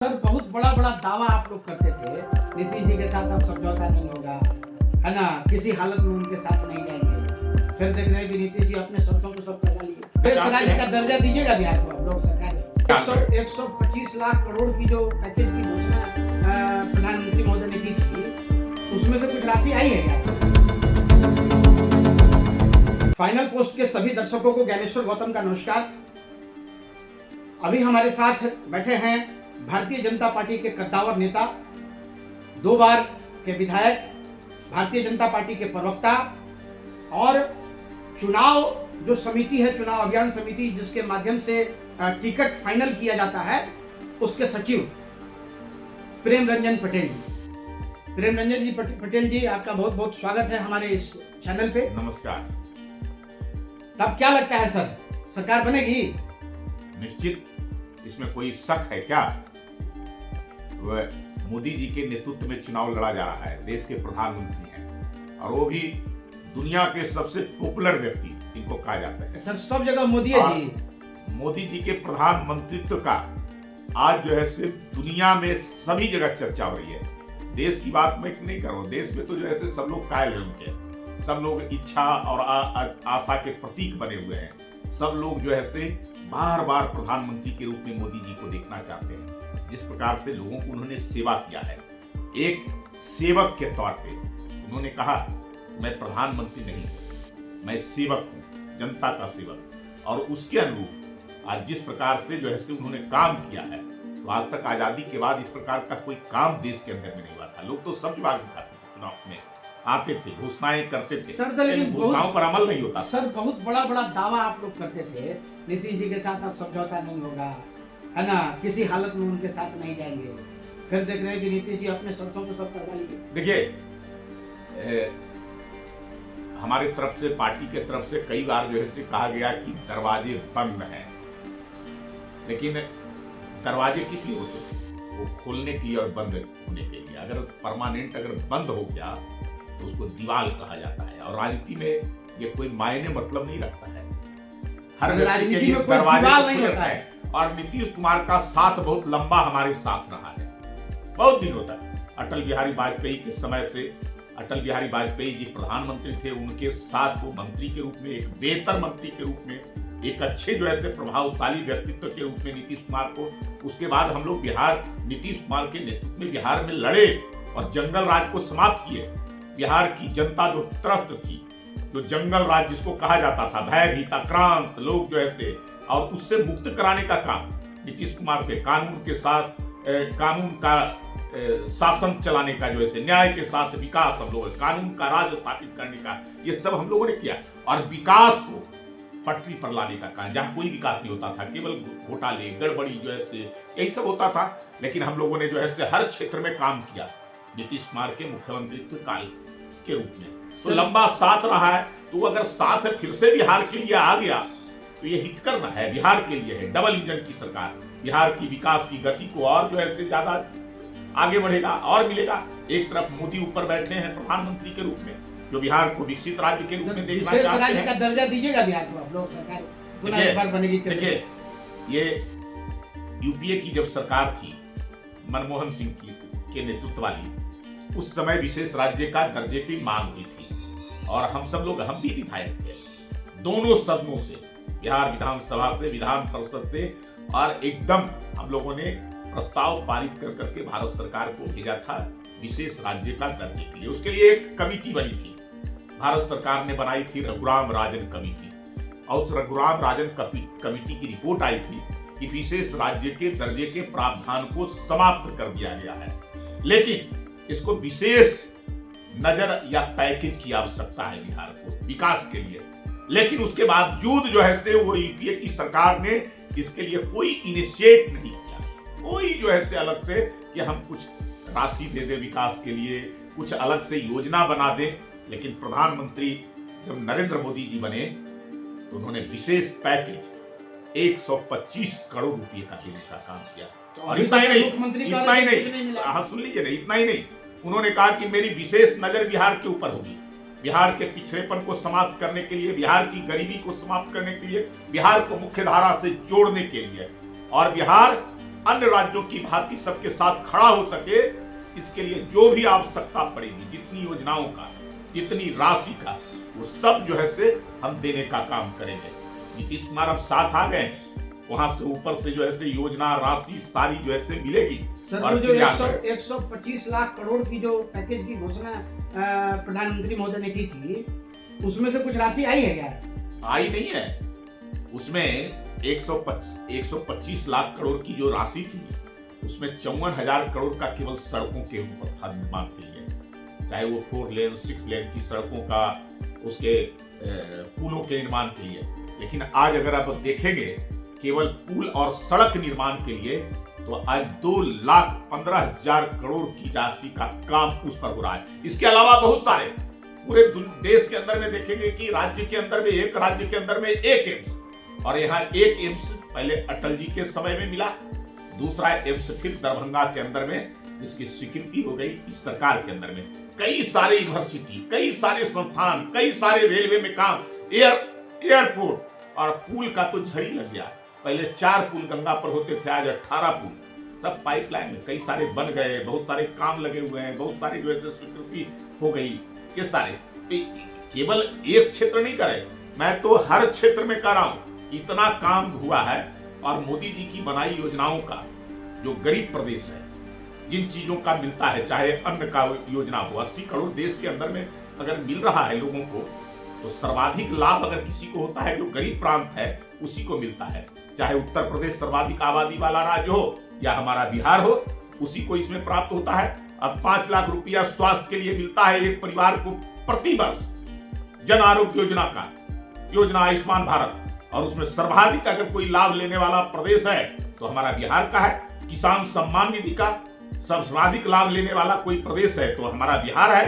Sir बहुत बड़ा बड़ा दावा आप लोग करते थे नीतीश जी के साथ अब समझौता नहीं होगा, है ना, किसी हालत में उनके साथ नहीं जाएंगे। फिर देख रहे हैं कि नीतीश जी अपने शर्तों को सब लगा लिए। देश राज्य का दर्जा दीजिएगा बिहार को आप लोग सरकार। 125 लाख करोड़ की जो पैकेज की घोषणा प्रधानमंत्री महोदय ने की थी, उसमें से कुछ राशि आई है क्या? फाइनल पोस्ट के सभी दर्शकों को ज्ञानेश्वर गौतम का नमस्कार। अभी हमारे साथ बैठे हैं भारतीय जनता पार्टी के कद्दावर नेता, 2 बार के विधायक, भारतीय जनता पार्टी के प्रवक्ता और चुनाव जो समिति है, चुनाव अभियान समिति जिसके माध्यम से टिकट फाइनल किया जाता है, उसके सचिव प्रेम रंजन पटेल जी। प्रेम रंजन जी पटेल जी, आपका बहुत बहुत स्वागत है हमारे इस चैनल पे। नमस्कार। तब क्या लगता है सर, सरकार बनेगी? निश्चित, इसमें कोई शक है क्या? वह मोदी जी के नेतृत्व में चुनाव लड़ा जा रहा है, देश के प्रधानमंत्री हैं और वो भी दुनिया के सबसे पॉपुलर व्यक्ति इनको कहा जाता है। सर सब जगह मोदी है जी। मोदी जी के प्रधानमंत्रित्व का आज जो है सिर्फ दुनिया में सभी जगह चर्चा हो रही है। देश की बात मैं नहीं कर रहा हूँ, देश में तो जो है सब लोग कायल हैं उनके, सब लोग इच्छा और आशा के प्रतीक बने हुए हैं। सब लोग जो है बार बार प्रधानमंत्री के रूप में मोदी जी को देखना चाहते हैं। जिस प्रकार से लोगों को उन्होंने सेवा किया है, एक सेवक के तौर पे उन्होंने कहा मैं प्रधानमंत्री नहीं हूँ, मैं सेवक हूँ, जनता का सेवक। और उसके अनुरूप आज जिस प्रकार से जो है उन्होंने काम किया है, तो आज तक आजादी के बाद इस प्रकार का कोई काम देश के अंदर में नहीं हुआ था। लोग तो सब विभाग दिखाते थे, चुनाव में आते थे, घोषणाएं करते थे, सर लेकिन घोषणाओं पर अमल नहीं होता। सर बहुत बड़ा बड़ा दावा आप लोग करते थे, नीतीश जी के साथ अब समझौता नहीं होगा, है ना, किसी हालत में उनके साथ नहीं जाएंगे। फिर देख रहे हैं कि नीतीश जी अपने शर्तों को सब लगा लिए। देखिए, हमारे तरफ से, पार्टी के तरफ से कई बार जो है कहा गया कि दरवाजे बंद हैं, लेकिन दरवाजे किस लिए होते हैं? वो खोलने के लिए और बंद होने के लिए। अगर परमानेंट अगर बंद हो गया तो उसको दीवार कहा जाता है। और राजनीति में ये कोई मायने मतलब नहीं रखता है, हर व्यक्ति के लिए दरवाजे नहीं होता है। और नीतीश कुमार का साथ बहुत लंबा हमारे साथ रहा है, बहुत दिनों तक। अटल बिहारी वाजपेयी के समय से, अटल बिहारी वाजपेयी जी प्रधानमंत्री थे, उनके साथ वो मंत्री के रूप में, एक बेहतर मंत्री के रूप में, एक अच्छे जो है प्रभावशाली व्यक्तित्व के रूप में नीतीश कुमार को। उसके बाद हम लोग बिहार, नीतीश कुमार के नेतृत्व में बिहार में लड़े और जंगल राज को समाप्त किए। बिहार की जनता जो त्रस्त थी, जो जंगल राज जिसको कहा जाता था, भयभीत आक्रांत लोग जो है, और उससे मुक्त कराने का काम नीतीश कुमार के, कानून के साथ, कानून का शासन चलाने का जो है, न्याय के साथ विकास, हम लोग कानून का राज स्थापित करने का, ये सब हम लोगों ने किया। और विकास को पटरी पर लाने का काम, जहाँ कोई विकास नहीं होता था, केवल घोटाले गड़बड़ी जो है यही सब होता था, लेकिन हम लोगों ने जो है हर क्षेत्र में काम किया नीतीश कुमार के मुख्यमंत्रित्व काल के रूप में। तो लंबा साथ रहा है, तो अगर साथ फिर से बिहार के लिए आ गया तो ये हिट करना है, बिहार के लिए है। डबल इंजन की सरकार बिहार की विकास की गति को और जो है ज्यादा आगे बढ़ेगा और मिलेगा। एक तरफ मोदी ऊपर बैठे हैं प्रधानमंत्री के रूप में, जो बिहार को विकसित राज्य के रूप में देखना चाहते हैं। का दर्जा दीजिएगा बिहार को आप लोग सरकार, पुनः एक बार बनेगी। देखिए, ये यूपीए की जब सरकार थी, मनमोहन सिंह के नेतृत्व वाली, उस समय विशेष राज्य का दर्जे की मांग हुई थी और हम सब लोग, हम भी विधायक थे, दोनों सदनों से, बिहार विधानसभा से, विधान परिषद से, और एकदम हम लोगों ने प्रस्ताव पारित कर करके भारत सरकार को भेजा था विशेष राज्य का दर्जे के लिए। उसके लिए एक कमेटी बनी थी, भारत सरकार ने बनाई थी, रघुराम राजन कमेटी। और उस रघुराम राजन कमेटी की रिपोर्ट आई थी कि विशेष राज्य के दर्जे के प्रावधान को समाप्त कर दिया गया है, लेकिन इसको विशेष नजर या पैकेज की आवश्यकता है बिहार को विकास के लिए। लेकिन उसके बावजूद जो है वो यूपीए की सरकार ने इसके लिए कोई इनिशिएट नहीं किया, कोई जो है अलग से कि हम कुछ राशि दे दे विकास के लिए, कुछ अलग से योजना बना दे। लेकिन प्रधानमंत्री जब नरेंद्र मोदी जी बने तो उन्होंने विशेष पैकेज 125 करोड़ रुपए का देने का काम किया। और इतना ही नहीं, हाँ सुन लीजिए ना, इतना ही नहीं, उन्होंने कहा कि मेरी विशेष नजर बिहार के ऊपर होगी, बिहार के पिछड़ेपन को समाप्त करने के लिए, बिहार की गरीबी को समाप्त करने के लिए, बिहार को मुख्य धारा से जोड़ने के लिए, और बिहार अन्य राज्यों की भांति सबके साथ खड़ा हो सके, इसके लिए जो भी आवश्यकता पड़ेगी, जितनी योजनाओं का, जितनी राशि का, वो सब जो है से हम देने का काम करेंगे। नीतीश कुमार अब साथ आ गए, वहां से ऊपर से जो है से योजना राशि सारी जो है से मिलेगी। सर, वो जो 125 लाख करोड़ की जो पैकेज की घोषणा प्रधानमंत्री महोदय ने की थी, उसमें से कुछ राशि आई है क्या? आई नहीं है। उसमें 125 लाख करोड़ की जो राशि थी, उसमें 54,000 करोड़ का केवल सड़कों के ऊपर था निर्माण के लिए, चाहे वो 4 लेन 6 लेन की सड़कों का, उसके पुलों के निर्माण के लिए। लेकिन आज अगर आप देखेंगे केवल पुल और सड़क निर्माण के लिए, तो आज 2,15,000 करोड़ की राशि का काम उस पर हो रहा है। इसके अलावा बहुत सारे पूरे देश के अंदर में देखेंगे कि राज्य के अंदर में एक एम्स, और यहाँ एक एम्स पहले अटल जी के समय में मिला, दूसरा एम्स फिर दरभंगा के अंदर में जिसकी स्वीकृति हो गई इस सरकार के अंदर में। कई सारे यूनिवर्सिटी, कई सारे संस्थान, कई सारे रेलवे में काम, एयरपोर्ट और पुल का तो झड़ी लग गया। पहले 4 पुल गंगा पर होते थे, आज 18 पुल, सब पाइपलाइन में कई सारे बन गए, बहुत सारे काम लगे हुए हैं, बहुत सारी जो है स्वीकृति हो गई। ये सारे केवल एक क्षेत्र नहीं करे, मैं तो हर क्षेत्र में कर रहा हूं, इतना काम हुआ है। और मोदी जी की बनाई योजनाओं का जो गरीब प्रदेश है, जिन चीजों का मिलता है, चाहे अन्न का योजना हो, 80 करोड़ देश के अंदर में अगर मिल रहा है लोगों को, तो सर्वाधिक लाभ अगर किसी को होता है जो गरीब प्रांत है उसी को मिलता है। चाहे उत्तर प्रदेश सर्वाधिक आबादी वाला राज्य हो या हमारा बिहार हो, उसी को इसमें प्राप्त होता है। अब 5 लाख रुपया स्वास्थ्य के लिए मिलता है एक परिवार को प्रति वर्ष, जन आरोग्य योजना का, योजना आयुष्मान भारत, और उसमें सर्वाधिक अगर कोई लाभ लेने वाला प्रदेश है तो हमारा बिहार का है। किसान सम्मान निधि का सर्वाधिक लाभ लेने वाला कोई प्रदेश है तो हमारा बिहार है।